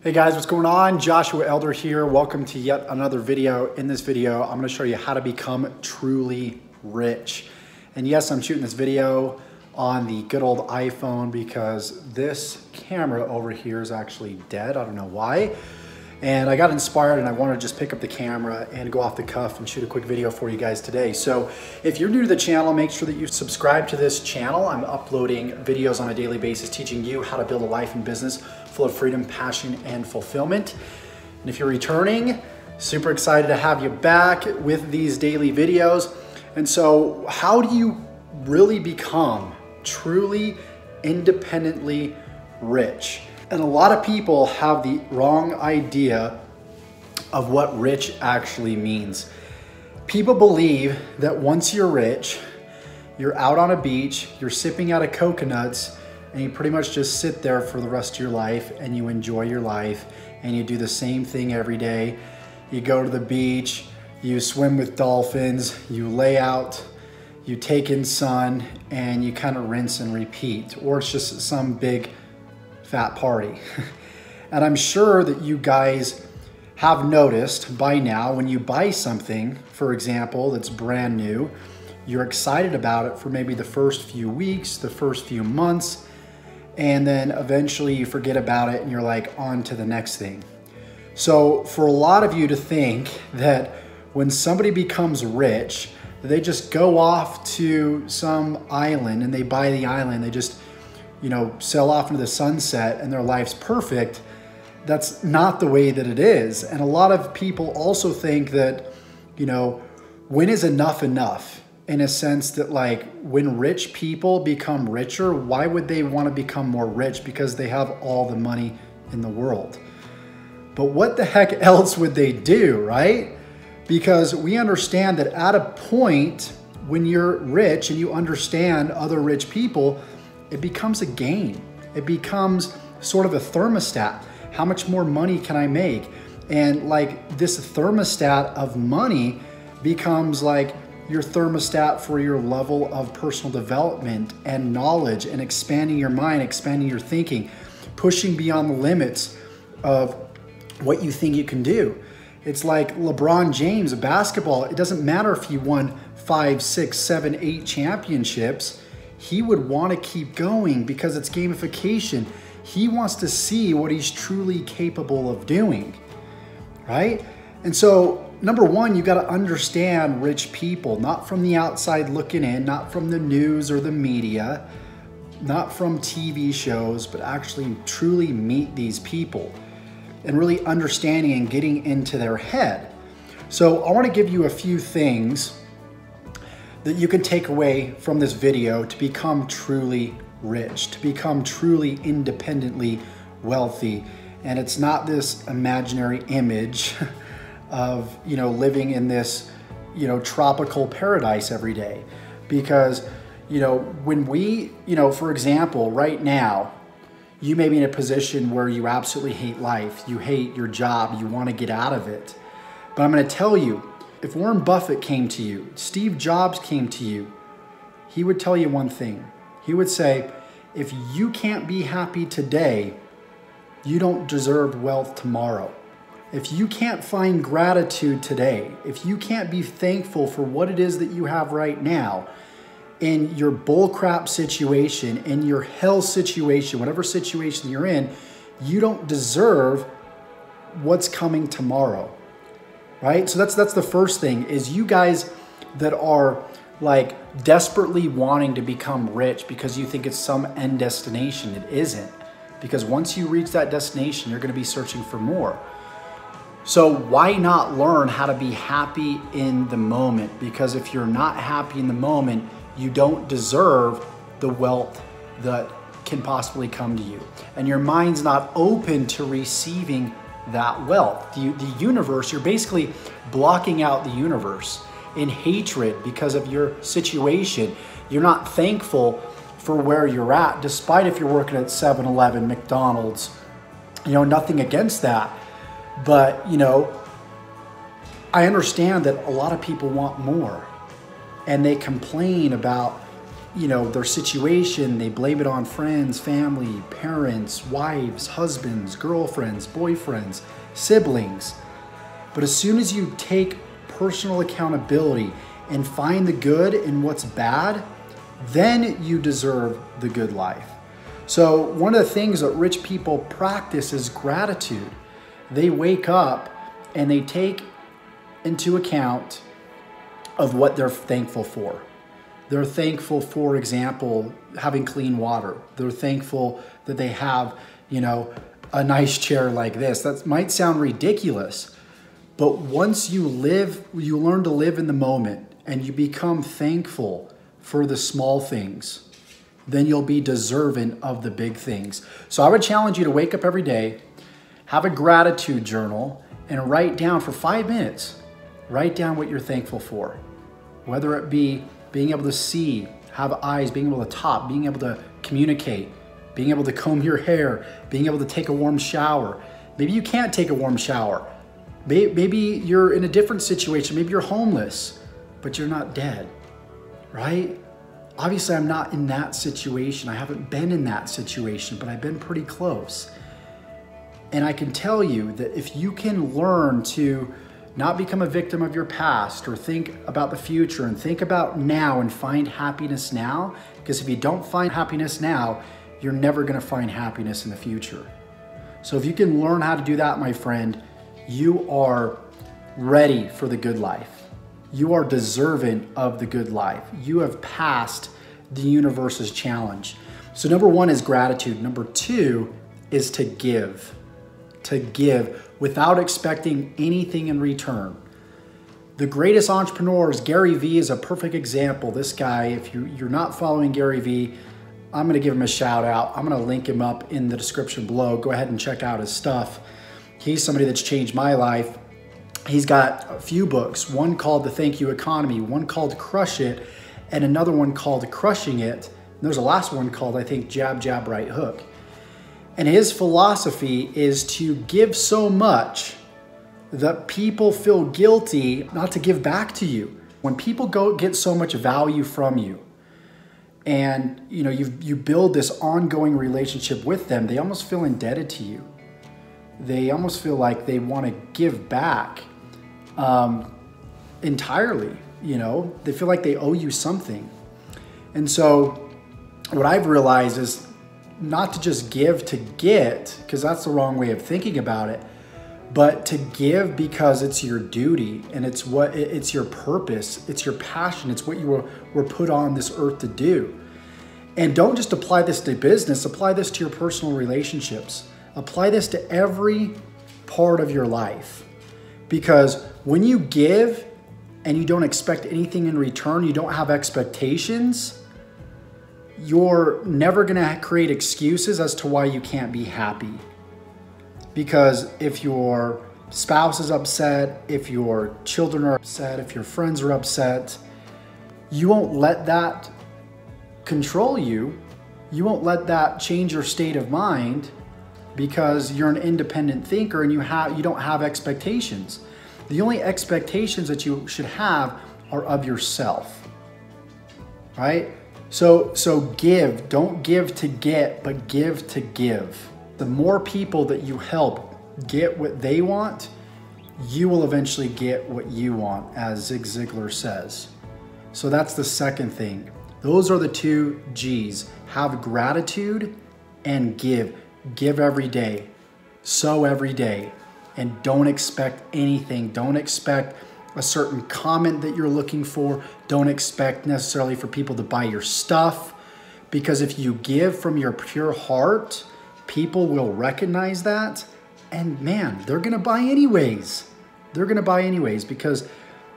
Hey guys, what's going on? Joshua Elder here. Welcome to yet another video. In this video, I'm gonna show you how to become truly rich. And yes, I'm shooting this video on the good old iPhone because this camera over here is actually dead. I don't know why. And I got inspired and I wanted to just pick up the camera and go off the cuff and shoot a quick video for you guys today. So if you're new to the channel, make sure that you subscribe to this channel. I'm uploading videos on a daily basis teaching you how to build a life and business full of freedom, passion, and fulfillment. And if you're returning, super excited to have you back with these daily videos. And so how do you really become truly independently rich? And a lot of people have the wrong idea of what rich actually means. People believe that once you're rich, you're out on a beach, you're sipping out of coconuts, and you pretty much just sit there for the rest of your life and you enjoy your life and you do the same thing every day. You go to the beach, you swim with dolphins, you lay out, you take in sun, and you kind of rinse and repeat. Or it's just some big fat party. And I'm sure that you guys have noticed by now when you buy something, for example, that's brand new, you're excited about it for maybe the first few weeks, the first few months, and then eventually you forget about it and you're like on to the next thing. So for a lot of you to think that when somebody becomes rich, they just go off to some island and they buy the island, they just, you know, sail off into the sunset and their life's perfect, that's not the way that it is. And a lot of people also think that, you know, when is enough enough? In a sense that like when rich people become richer, why would they want to become more rich? Because they have all the money in the world. But what the heck else would they do, right? Because we understand that at a point when you're rich and you understand other rich people, it becomes a game. It becomes sort of a thermostat. How much more money can I make? And like this thermostat of money becomes like your thermostat for your level of personal development and knowledge and expanding your mind, expanding your thinking, pushing beyond the limits of what you think you can do. It's like LeBron James of basketball. It doesn't matter if he won 5, 6, 7, 8 championships. He would want to keep going because it's gamification. He wants to see what he's truly capable of doing, right? And so, number one, you got to understand rich people, not from the outside looking in, not from the news or the media, not from TV shows, but actually truly meet these people and really understanding and getting into their head. So I want to give you a few things that you can take away from this video to become truly rich, to become truly independently wealthy. And it's not this imaginary image of, you know, living in this, you know, tropical paradise every day. Because, you know, when we, you know, for example, right now, you may be in a position where you absolutely hate life, you hate your job, you want to get out of it. But I'm going to tell you, if Warren Buffett came to you, Steve Jobs came to you, he would tell you one thing. He would say, if you can't be happy today, you don't deserve wealth tomorrow. If you can't find gratitude today, if you can't be thankful for what it is that you have right now, in your bullcrap situation, in your hell situation, whatever situation you're in, you don't deserve what's coming tomorrow, right? So that's the first thing, is you guys that are like desperately wanting to become rich because you think it's some end destination. It isn't, because once you reach that destination, you're going to be searching for more. So why not learn how to be happy in the moment? Because if you're not happy in the moment, you don't deserve the wealth that can possibly come to you. And your mind's not open to receiving that wealth. The universe, you're basically blocking out the universe in hatred because of your situation. You're not thankful for where you're at, despite if you're working at 7-Eleven, McDonald's, you know, nothing against that. But, you know, I understand that a lot of people want more and they complain about their situation, they blame it on friends, family, parents, wives, husbands, girlfriends, boyfriends, siblings. But as soon as you take personal accountability and find the good in what's bad, then you deserve the good life. So one of the things that rich people practice is gratitude. They wake up and they take into account of what they're thankful for. They're thankful, for example, having clean water. They're thankful that they have, a nice chair like this. That might sound ridiculous, but once you learn to live in the moment and you become thankful for the small things, then you'll be deserving of the big things. So I would challenge you to wake up every day, have a gratitude journal, and write down for 5 minutes. Write down what you're thankful for. Whether it be being able to see, have eyes, being able to talk, being able to communicate, being able to comb your hair, being able to take a warm shower. Maybe you can't take a warm shower. Maybe you're in a different situation. Maybe you're homeless, but you're not dead, right? Obviously, I'm not in that situation. I haven't been in that situation, but I've been pretty close. And I can tell you that if you can learn to not become a victim of your past or think about the future and think about now and find happiness now, because if you don't find happiness now, you're never gonna find happiness in the future. So if you can learn how to do that, my friend, you are ready for the good life. You are deserving of the good life. You have passed the universe's challenge. So number one is gratitude. Number two is to give. To give without expecting anything in return. The greatest entrepreneurs, Gary Vee is a perfect example. This guy, if you're not following Gary Vee, I'm gonna give him a shout out. I'm gonna link him up in the description below. Go ahead and check out his stuff. He's somebody that's changed my life. He's got a few books, one called The Thank You Economy, one called Crush It, and another one called Crushing It. And there's a last one called, I think, Jab, Jab, Right Hook. And his philosophy is to give so much that people feel guilty not to give back to you. When people get so much value from you and you build this ongoing relationship with them, they almost feel indebted to you. They almost feel like they want to give back entirely. They feel like they owe you something. And so what I've realized is not to just give to get, because that's the wrong way of thinking about it, but to give because it's your duty and it's your purpose, it's your passion, it's what you were put on this earth to do. And don't just apply this to business, apply this to your personal relationships. Apply this to every part of your life. Because when you give and you don't expect anything in return, you don't have expectations, you're never gonna create excuses as to why you can't be happy. Because if your spouse is upset, if your children are upset, if your friends are upset, you won't let that control you. You won't let that change your state of mind because you're an independent thinker and you don't have expectations. The only expectations that you should have are of yourself, right? So give, don't give to get, but give to give. The more people that you help get what they want, you will eventually get what you want, as Zig Ziglar says. So that's the second thing. Those are the 2 G's. Have gratitude and give. Give every day, sow every day, and don't expect anything. Don't expect a certain comment that you're looking for. Don't expect necessarily for people to buy your stuff, because if you give from your pure heart, people will recognize that, and man, they're gonna buy anyways. They're gonna buy anyways because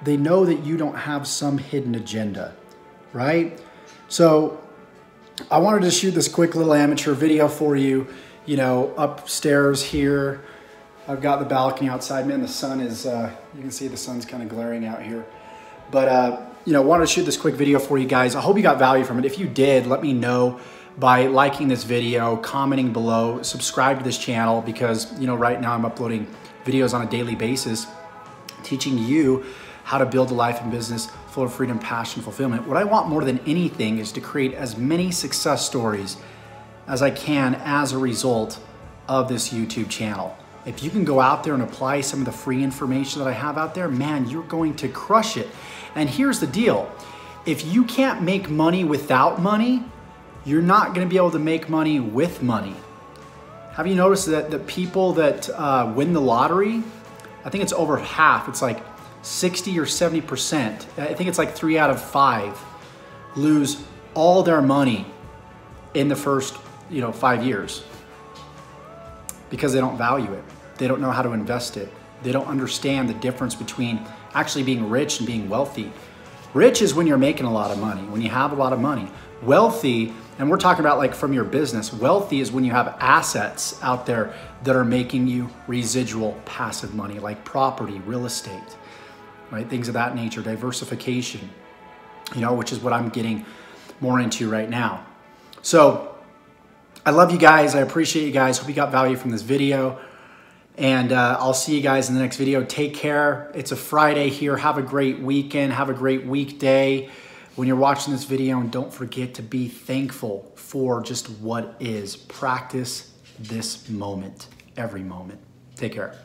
they know that you don't have some hidden agenda, right? So I wanted to shoot this quick little amateur video for you. Upstairs here, I've got the balcony outside. Man, the sun is, you can see the sun's kind of glaring out here. But, wanted to shoot this quick video for you guys. I hope you got value from it. If you did, let me know by liking this video, commenting below, subscribe to this channel because, right now I'm uploading videos on a daily basis, teaching you how to build a life and business full of freedom, passion, fulfillment. What I want more than anything is to create as many success stories as I can as a result of this YouTube channel. If you can go out there and apply some of the free information that I have out there, man, you're going to crush it. And here's the deal. If you can't make money without money, you're not gonna be able to make money with money. Have you noticed that the people that win the lottery, I think it's over half, it's like 60 or 70%, I think it's like 3 out of 5, lose all their money in the first 5 years because they don't value it. They don't know how to invest it. They don't understand the difference between actually being rich and being wealthy. Rich is when you're making a lot of money, when you have a lot of money. Wealthy, and we're talking about like from your business, wealthy is when you have assets out there that are making you residual passive money, like property, real estate, right? Things of that nature, diversification, which is what I'm getting more into right now. So I love you guys. I appreciate you guys. Hope you got value from this video. And I'll see you guys in the next video. Take care. It's a Friday here. Have a great weekend. Have a great weekday when you're watching this video. And don't forget to be thankful for just what is. Practice this moment, every moment. Take care.